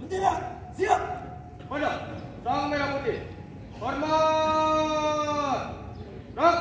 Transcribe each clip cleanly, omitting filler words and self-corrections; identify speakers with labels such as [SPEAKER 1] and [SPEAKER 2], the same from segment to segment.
[SPEAKER 1] Bendera, siap.
[SPEAKER 2] Pada sang merah putih. Hormat. Gerak.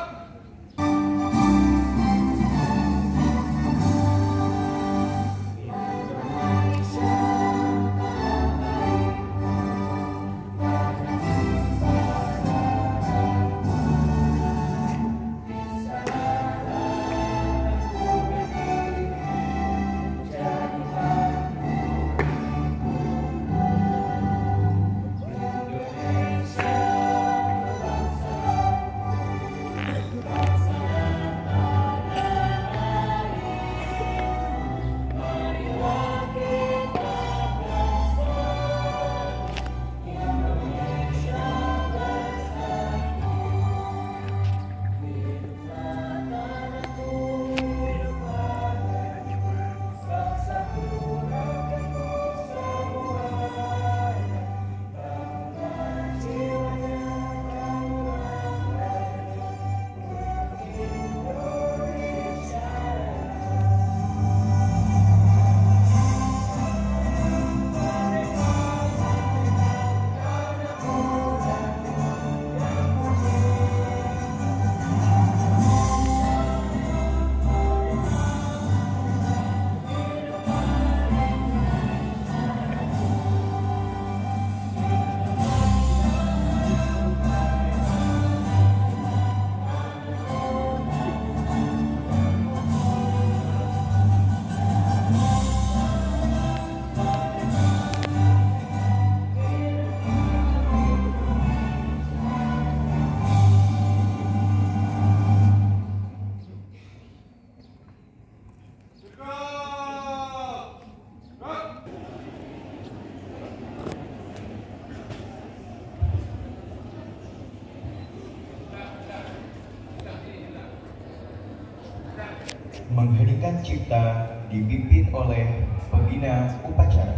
[SPEAKER 3] Mengheningkan cipta dipimpin oleh pembina upacara.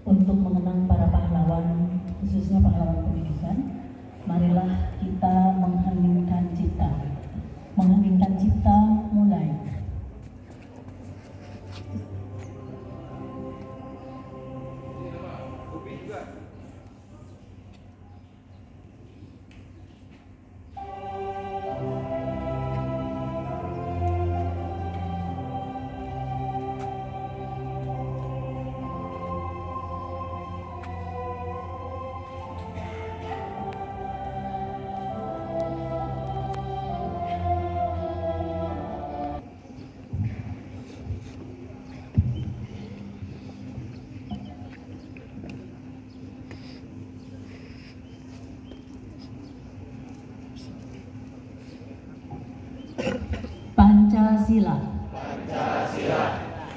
[SPEAKER 4] Untuk mengenang para pahlawan, khususnya pahlawan pendidikan, marilah kita mengheningkan cipta. Mengheningkan cipta mulai. Pancasila.
[SPEAKER 2] Pancasila.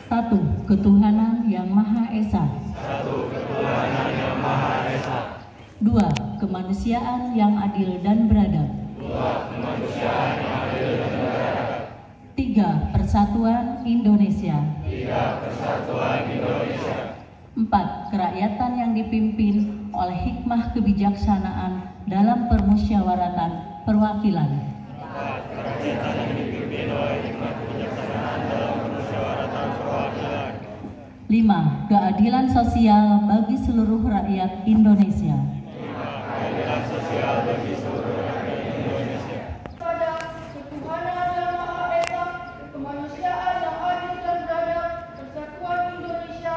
[SPEAKER 4] 1. Ketuhanan Yang Maha Esa.
[SPEAKER 2] 1. Ketuhanan Yang Maha Esa.
[SPEAKER 4] 2. Kemanusiaan yang adil dan beradab.
[SPEAKER 2] 2. Kemanusiaan yang adil dan beradab.
[SPEAKER 4] 3. Persatuan Indonesia.
[SPEAKER 2] 3. Persatuan Indonesia.
[SPEAKER 4] 4. Kerakyatan yang dipimpin oleh hikmah kebijaksanaan dalam permusyawaratan perwakilan.
[SPEAKER 2] 4. Kerakyatan yang dipimpin oleh hikmah kebijaksanaan dalam permusyawaratan perwakilan.
[SPEAKER 4] 5. Keadilan sosial bagi seluruh rakyat Indonesia.
[SPEAKER 2] 5. Keadilan sosial bagi seluruh rakyat Indonesia.
[SPEAKER 5] Pada ketuhanan yang Maha Esa, kemanusiaan yang adil dan beradab, persatuan Indonesia,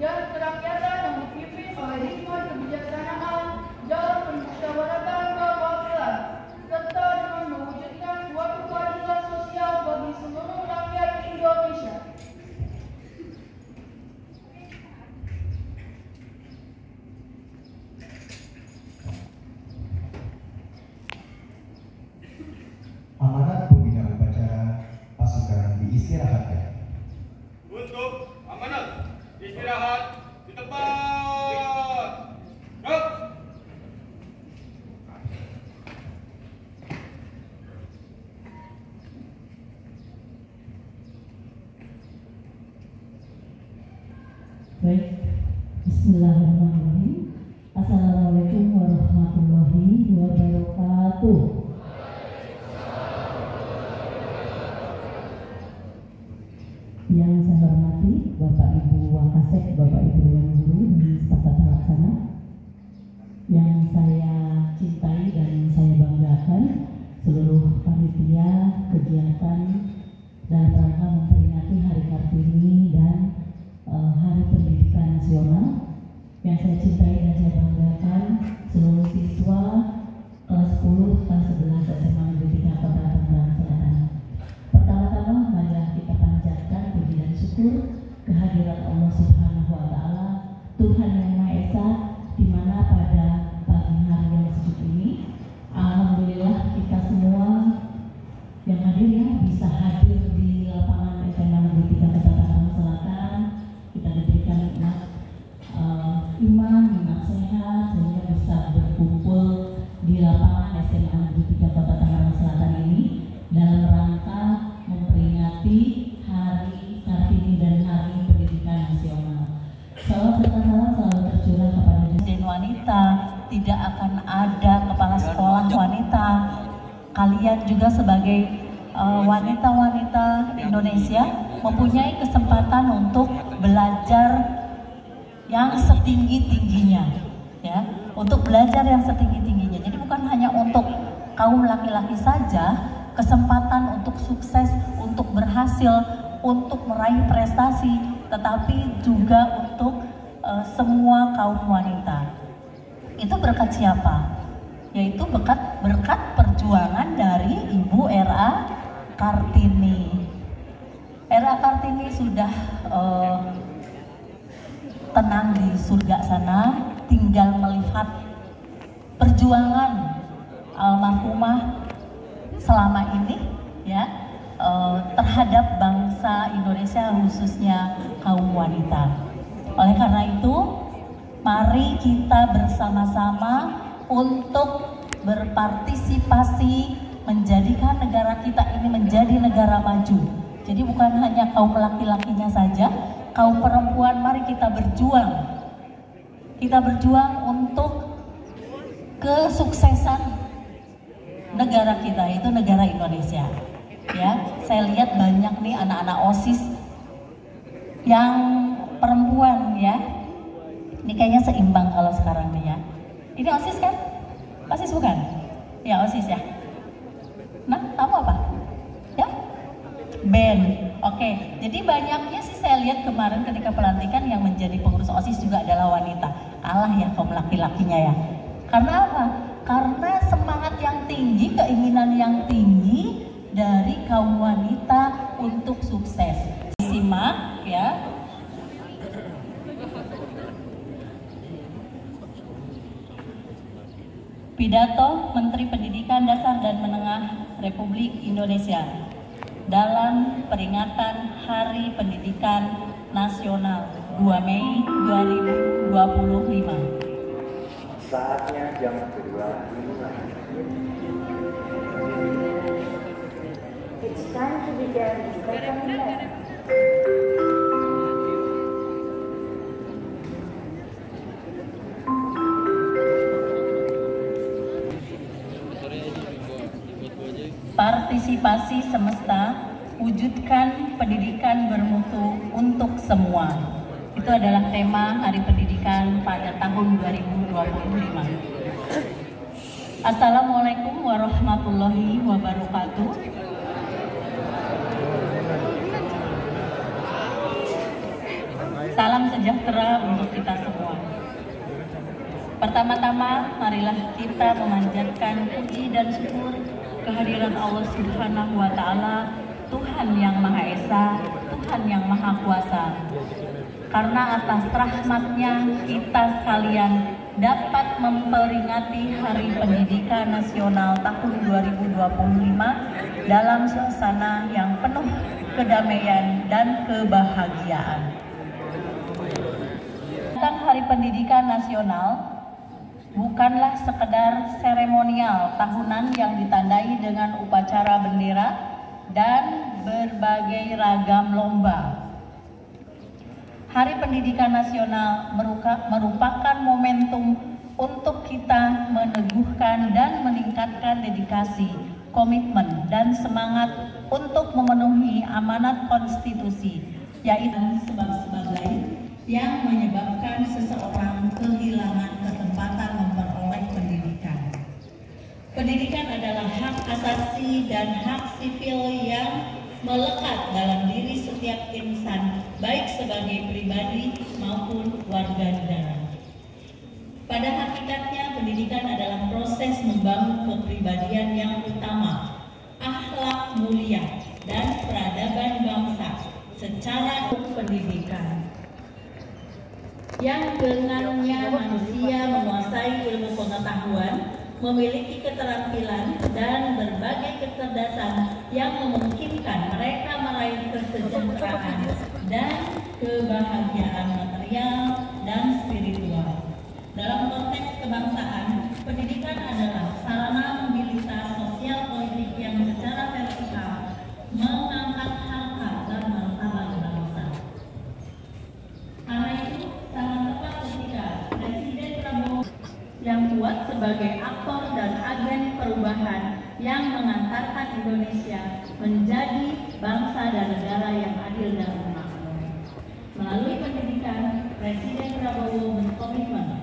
[SPEAKER 5] dan kerakyatan yang dipimpin oleh hikmah kebijaksanaan dalam permusyawaratan perwakilan, serta
[SPEAKER 4] selenggarakan seluruh panitia kegiatan dalam rangka memperingati Hari Kartini dan Hari Pendidikan Nasional. Yang saya cintai dan saya banggakan seluruh siswa kelas 10, kelas 11 SMA Negeri 3 Kota Tangerang Selatan. Pertama-tama marilah kita panjatkan puji dan syukur kehadiran Allah Subhanahu wa Ta'ala, Tuhan yang Maha Esa, di mana pada pagi hari yang sejuk ini, alhamdulillah kita semua yang hadir ya bisa hadir di lapangan SMA Negeri 3 Kota Tangerang Selatan. Kita diberikan nikmat iman, nikmat sehat, sehingga bisa berkumpul di lapangan SMA Negeri 3 Kota Tangerang Selatan ini dalam rangka memperingati Hari Kartini dan Hari Pendidikan Nasional. Salam serta salam selalu tercurah kepada Dirjen Wanita. Tidak akan ada kepala sekolah wanita. Kalian juga sebagai wanita-wanita Indonesia mempunyai kesempatan untuk belajar yang setinggi-tingginya, ya, untuk belajar yang setinggi-tingginya. Jadi bukan hanya untuk kaum laki-laki saja, kesempatan untuk sukses, untuk berhasil, untuk meraih prestasi, tetapi juga untuk semua kaum wanita. Itu berkat siapa? Yaitu berkat perjuangan dari Ibu R.A. Kartini. R.A. Kartini sudah tenang di surga sana, tinggal melihat perjuangan almarhumah selama ini, ya, terhadap bangsa Indonesia, khususnya kaum wanita. Oleh karena itu, mari kita bersama-sama untuk berpartisipasi menjadikan negara kita ini menjadi negara maju. Jadi bukan hanya kaum laki-lakinya saja, kaum perempuan, mari kita berjuang. Kita berjuang untuk kesuksesan negara kita, yaitu negara Indonesia. Ya, saya lihat banyak nih anak-anak OSIS yang perempuan, ya. Ini kayaknya seimbang kalau sekarang nih, ya. Ini OSIS kan? OSIS bukan? Ya, OSIS ya. Nah, kamu apa? Ya? BEN. Oke, jadi banyaknya sih saya lihat kemarin ketika pelantikan yang menjadi pengurus OSIS juga adalah wanita. Kalah ya kaum laki-lakinya ya. Karena apa? Karena semangat yang tinggi, keinginan yang tinggi dari kaum wanita untuk sukses. Simak ya. Pidato Menteri Pendidikan Dasar dan Menengah Republik Indonesia dalam peringatan Hari Pendidikan Nasional 2 Mei 2025.
[SPEAKER 1] Saatnya jam kedua dimulai. It's time to begin.
[SPEAKER 4] Partisipasi semesta, wujudkan pendidikan bermutu untuk semua. Itu adalah tema Hari Pendidikan pada tahun 2025. Assalamualaikum warahmatullahi wabarakatuh. Salam sejahtera untuk kita semua. Pertama-tama, marilah kita memanjatkan puji dan syukur kehadiran Allah Subhanahu wa Ta'ala, Tuhan yang Maha Esa, Tuhan yang Maha Kuasa. Karena atas rahmat-Nya kita sekalian dapat memperingati Hari Pendidikan Nasional tahun 2025 dalam suasana yang penuh kedamaian dan kebahagiaan. Tentang Hari Pendidikan Nasional bukanlah sekedar seremonial tahunan yang ditandai dengan upacara bendera dan berbagai ragam lomba. Hari Pendidikan Nasional merupakan momentum untuk kita meneguhkan dan meningkatkan dedikasi, komitmen, dan semangat untuk memenuhi amanat konstitusi, yaitu sebab-sebab lain yang menyebabkan seseorang kehilangan kesempatan memperoleh pendidikan. Pendidikan adalah hak asasi dan hak sipil yang melekat dalam diri setiap insan, baik sebagai pribadi maupun warga negara. Pada hakikatnya, pendidikan adalah proses membangun kepribadian yang utama, akhlak mulia, dan peradaban bangsa secara pendidikan. Yang dengannya manusia menguasai ilmu pengetahuan, memiliki keterampilan dan berbagai kecerdasan yang memungkinkan mereka meraih kesejahteraan dan kebahagiaan material dan spiritual. Dalam konteks kebangsaan, pendidikan adalah sarana mobilitas sosial politik yang secara vertikal mengangkat harkat dan martabat bangsa. Karena itu sangat tepat ketika Presiden Prabowo yang kuat sebagai aktor dan agen perubahan yang mengantarkan Indonesia menjadi bangsa dan negara yang adil dan makmur. Melalui pendidikan, Presiden Prabowo berkomitmen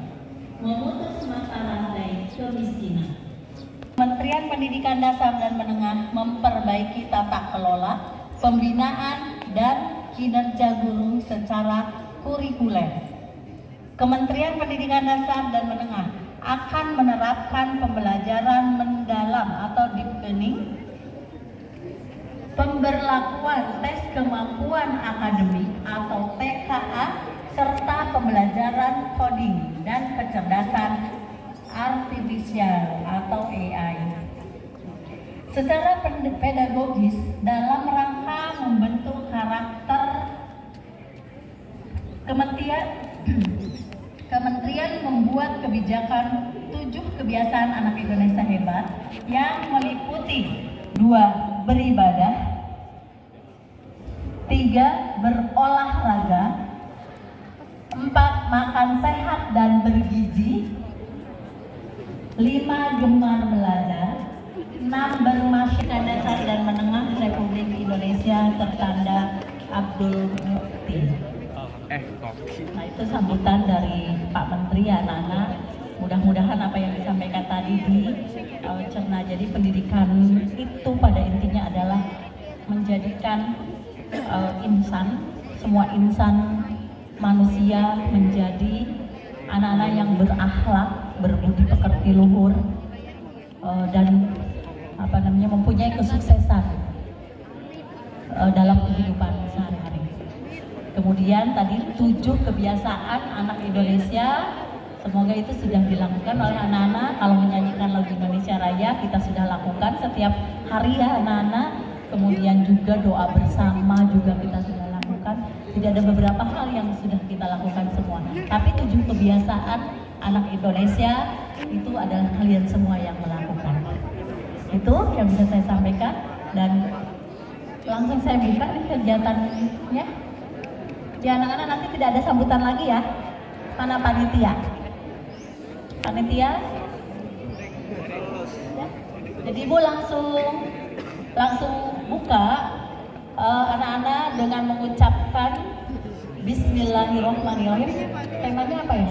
[SPEAKER 4] memutus mata rantai kemiskinan. Kementerian Pendidikan Dasar dan Menengah memperbaiki tata kelola, pembinaan, dan kinerja guru secara kurikuler. Kementerian Pendidikan Dasar dan Menengah akan menerapkan pembelajaran mendalam atau deep learning, pemberlakuan tes kemampuan akademik atau TKA, serta pembelajaran coding dan kecerdasan artifisial atau AI. Secara pedagogis dalam rangka membentuk karakter, Kementerian membuat kebijakan 7 kebiasaan anak Indonesia hebat yang meliputi 2. Beribadah, 3. Berolahraga, 4. Makan sehat dan bergizi, 5. Gemar belajar, 6. Bermasyarakat dasar dan menengah Republik Indonesia tertanda Abdul Mukti. Nah, itu sambutan dari Pak Menteri ya, Nana. Mudah-mudahan apa yang disampaikan tadi dicerna. Jadi pendidikan itu pada intinya adalah menjadikan insan, semua insan manusia menjadi anak-anak yang berakhlak, berbudi pekerti luhur, dan mempunyai kesuksesan dalam kehidupan sehari-hari. Kemudian tadi 7 kebiasaan anak Indonesia, semoga itu sudah dilakukan oleh anak-anak. Kalau menyanyikan lagu Indonesia Raya kita sudah lakukan setiap hari ya anak-anak. Kemudian juga doa bersama juga kita sudah lakukan. Tidak ada beberapa hal yang sudah kita lakukan semua. Tapi 7 kebiasaan anak Indonesia itu adalah kalian semua yang melakukan. Itu yang bisa saya sampaikan, dan langsung saya minta kegiatannya. Ya anak-anak, nanti tidak ada sambutan lagi ya. Mana panitia? Panitia? Ya. Jadi Ibu langsung buka anak-anak dengan mengucapkan Bismillahirrahmanirrahim. Temanya apa ya?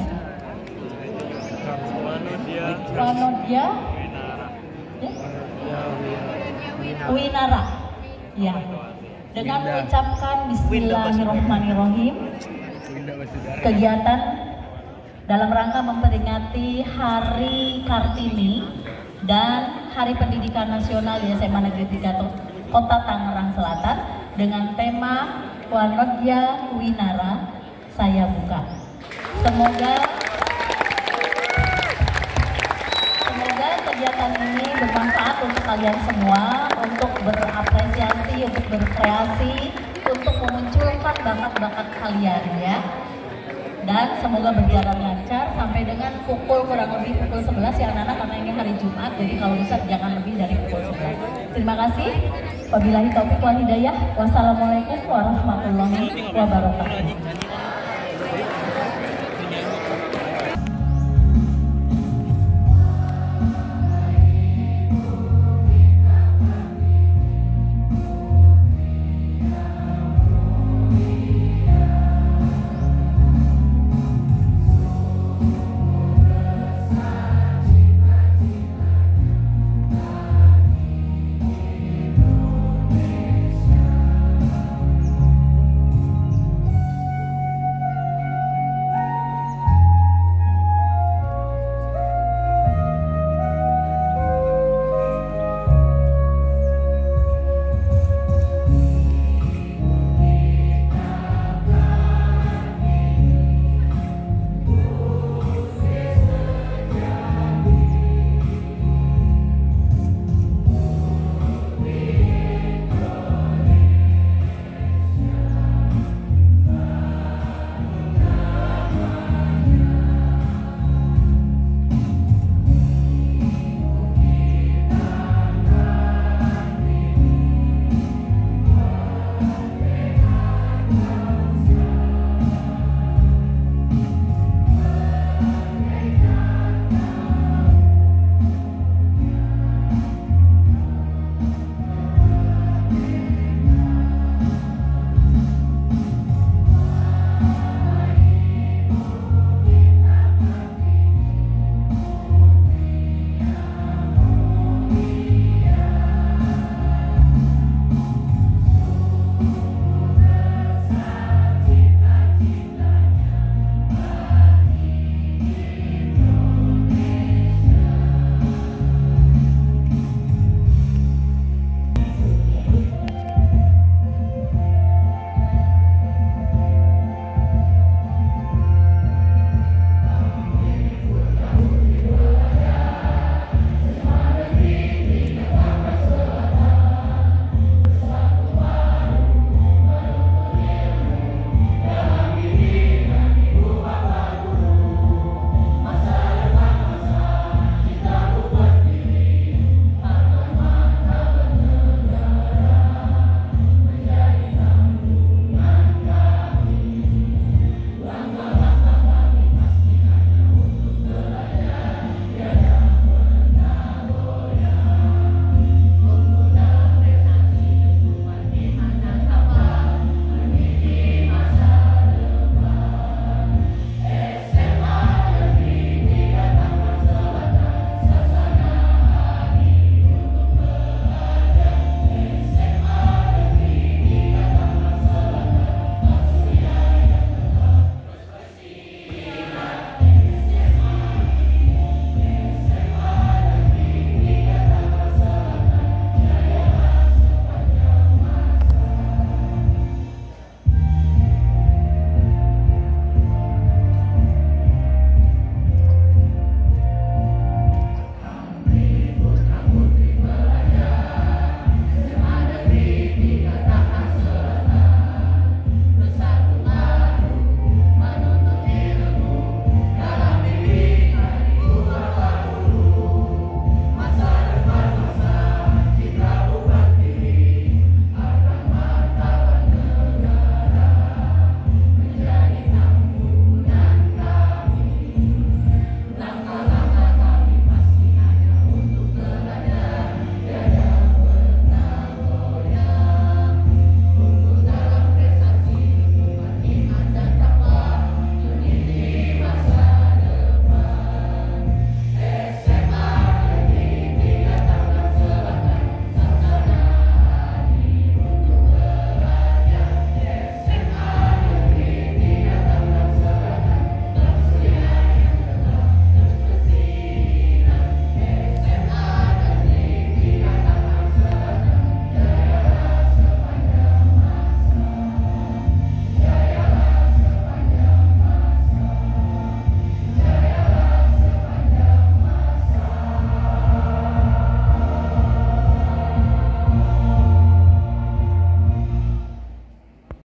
[SPEAKER 4] Wanodya Winara. Ya. Dengan mengucapkan Bismillahirrahmanirrahim, kegiatan dalam rangka memperingati Hari Kartini dan Hari Pendidikan Nasional di SMA Negeri 3 Kota Tangerang Selatan dengan tema Wanodya Winara, saya buka. Semoga kegiatan ini bermanfaat untuk kalian semua, untuk berapresiasi, untuk berkreasi, untuk memunculkan bakat-bakat kalian ya. Dan semoga berjalan lancar sampai dengan kurang lebih pukul 11 ya anak-anak, karena ini hari Jumat, jadi kalau bisa jangan lebih dari pukul 11. Terima kasih. Wabillahi taufiq wal hidayah. Wassalamualaikum warahmatullahi wabarakatuh.